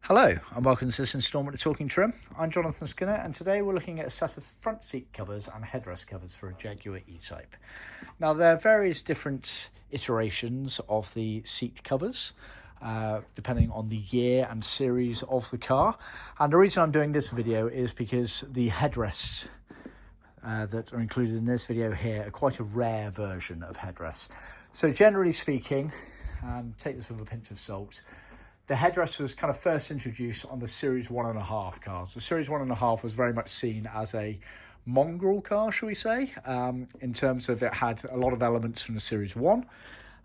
Hello and welcome to this instalment of Talkin Trim. I'm Jonathon Skinner and today we're looking at a set of front seat covers and headrest covers for a Jaguar E-Type. Now there are various different iterations of the seat covers depending on the year and series of the car, and the reason I'm doing this video is because the headrests that are included in this video here are quite a rare version of headrests. So generally speaking, and take this with a pinch of salt, the headrest was kind of first introduced on the Series 1.5 cars. The Series 1.5 was very much seen as a mongrel car, shall we say, in terms of it had a lot of elements from the Series 1,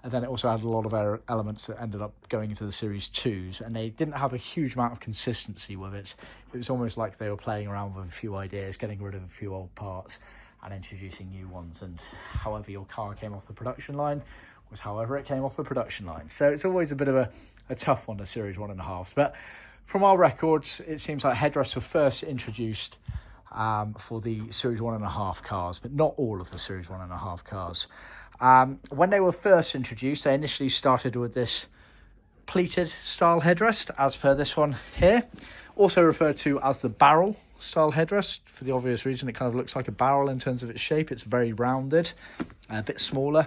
and then it also had a lot of elements that ended up going into the Series 2s, and they didn't have a huge amount of consistency with it. It was almost like they were playing around with a few ideas, getting rid of a few old parts and introducing new ones, and however your car came off the production line was however it came off the production line. So it's always a bit of a tough one, the Series 1.5s. But from our records, it seems like headrests were first introduced for the Series 1.5 cars, but not all of the Series 1.5 cars. When they were first introduced, they initially started with this pleated style headrest, as per this one here, also referred to as the barrel style headrest, for the obvious reason it kind of looks like a barrel in terms of its shape. It's very rounded, a bit smaller,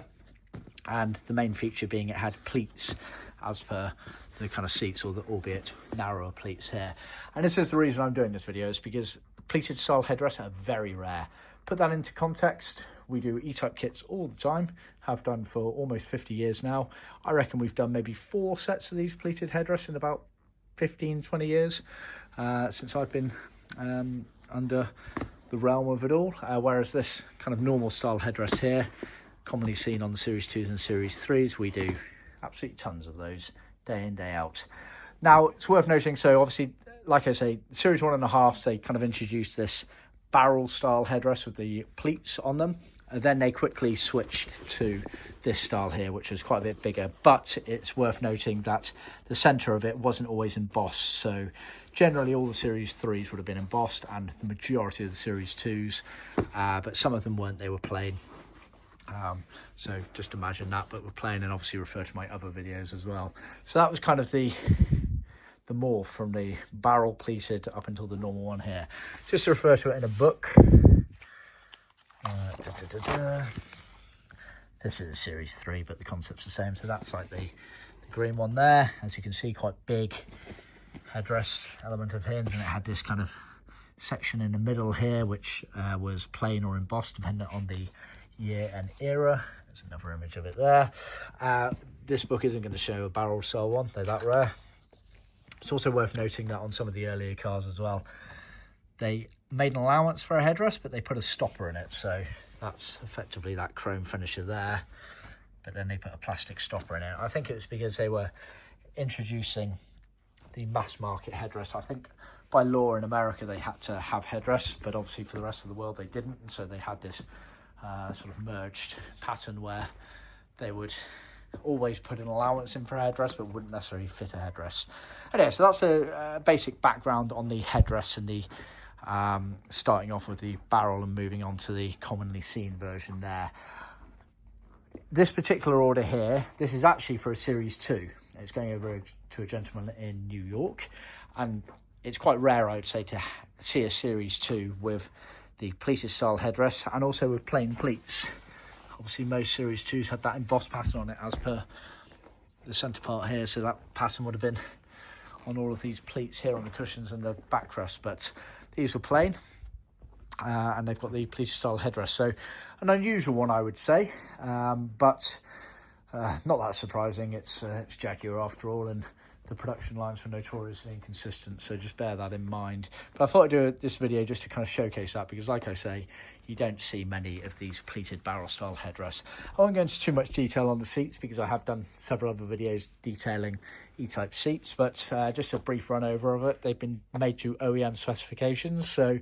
and the main feature being it had pleats as per the kind of seats, or the albeit narrower pleats here. And this is the reason I'm doing this video, is because pleated style headrests are very rare. Put that into context, we do E-Type kits all the time, have done for almost 50 years now. I reckon we've done maybe 4 sets of these pleated headrests in about 15-20 years since I've been under the realm of it all, whereas this kind of normal style headrest here, commonly seen on the Series 2s and Series 3s, we do absolutely tons of those day in, day out. Now, it's worth noting, so obviously, like I say, Series 1.5s, they kind of introduced this barrel style headrest with the pleats on them, and then they quickly switched to this style here, which was quite a bit bigger. But it's worth noting that the centre of it wasn't always embossed, so generally all the Series 3s would have been embossed, and the majority of the Series 2s, but some of them weren't, they were plain. So just imagine that, but we're plain, and obviously refer to my other videos as well. So that was kind of the morph from the barrel pleated up until the normal one here. Just to refer to it in a book, this is a Series 3, but the concept's the same. So that's like the green one there, as you can see, quite big headrest element of hinge, and it had this kind of section in the middle here, which was plain or embossed depending on the year and era. There's another image of it there. This book isn't going to show a barrel style one, they're that rare. It's also worth noting that on some of the earlier cars as well, they made an allowance for a headrest, but they put a stopper in it, so that's effectively that chrome finisher there, but then they put a plastic stopper in it. I think it was because they were introducing the mass market headrest. I think by law in America they had to have headrests, but obviously for the rest of the world they didn't, and so they had this sort of merged pattern where they would always put an allowance in for a headrest but wouldn't necessarily fit a headrest. Anyway, so that's a basic background on the headrest and the starting off with the barrel and moving on to the commonly seen version there. This particular order here, this is actually for a Series 2. It's going over to a gentleman in New York, and it's quite rare, I would say, to see a Series 2 with the pleated style headrest and also with plain pleats. Obviously most Series 2s had that embossed pattern on it as per the centre part here, so that pattern would have been on all of these pleats here on the cushions and the backrest, but these were plain, and they've got the pleated style headrest. So an unusual one, I would say, but not that surprising. It's Jaguar after all, and the production lines were notoriously inconsistent, so just bear that in mind. But I thought I'd do this video just to kind of showcase that, because like I say, you don't see many of these pleated barrel style headrests. I won't go into too much detail on the seats because I have done several other videos detailing E-Type seats, but just a brief run over of it. They've been made to OEM specifications, so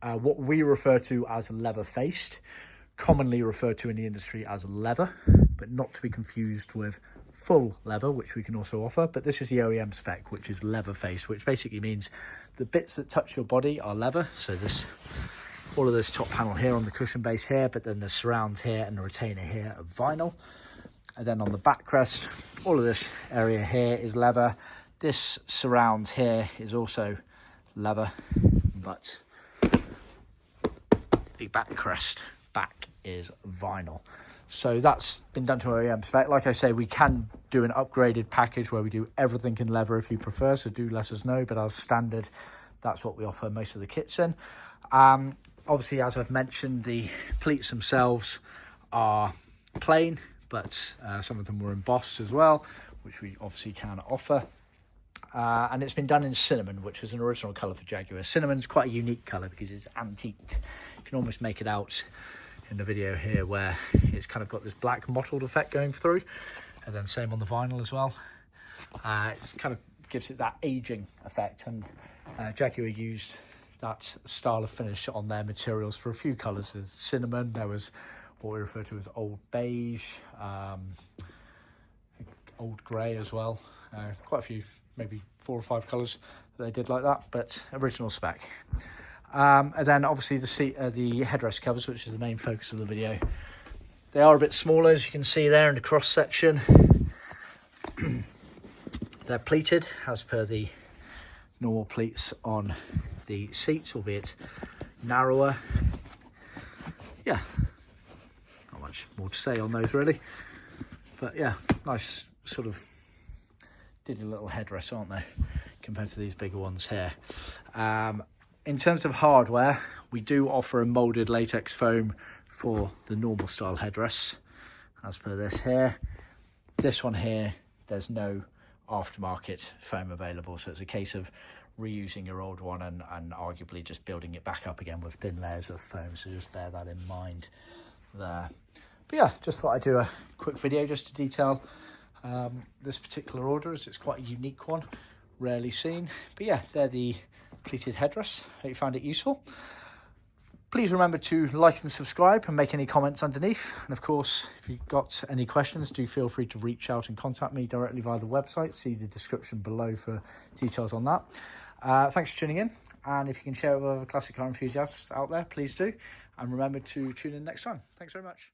what we refer to as LeatherFaced, commonly referred to in the industry as leather, but not to be confused with full leather, which we can also offer. But this is the OEM spec, which is LeatherFaced, which basically means the bits that touch your body are leather. So this, all of this top panel here on the cushion base here, but then the surround here and the retainer here are vinyl. And then on the backrest, all of this area here is leather. This surround here is also leather, but the backrest back is vinyl. So that's been done to OEM spec. Like I say, we can do an upgraded package where we do everything in leather if you prefer, so do let us know. But as standard, that's what we offer most of the kits in. Obviously, as I've mentioned, the pleats themselves are plain, but some of them were embossed as well, which we obviously can offer. And it's been done in cinnamon, which is an original colour for Jaguar. Cinnamon's quite a unique colour because it's antiqued. You can almost make it out in the video here where it's kind of got this black mottled effect going through, and then same on the vinyl as well. It's kind of gives it that aging effect, and Jaguar used that style of finish on their materials for a few colours. There's cinnamon, there was what we refer to as old beige, old grey as well. Quite a few, maybe 4 or 5 colours that they did like that, but original spec. And then obviously the headrest covers, which is the main focus of the video. They are a bit smaller, as you can see there in the cross section. They're pleated as per the normal pleats on the seats, albeit narrower. Yeah, not much more to say on those really, but yeah, nice sort of did a little headrest, aren't they, compared to these bigger ones here. In terms of hardware, we do offer a molded latex foam for the normal style headrests, as per this here. This one here, there's no aftermarket foam available, so it's a case of reusing your old one and arguably just building it back up again with thin layers of foam, so just bear that in mind there. But yeah, just thought I'd do a quick video just to detail this particular order, as it's quite a unique one, rarely seen. But yeah, they're the pleated headrests. Hope you found it useful. Please remember to like and subscribe and make any comments underneath. And of course, if you've got any questions, do feel free to reach out and contact me directly via the website. See the description below for details on that. Thanks for tuning in. And if you can share it with other classic car enthusiasts out there, please do. And remember to tune in next time. Thanks very much.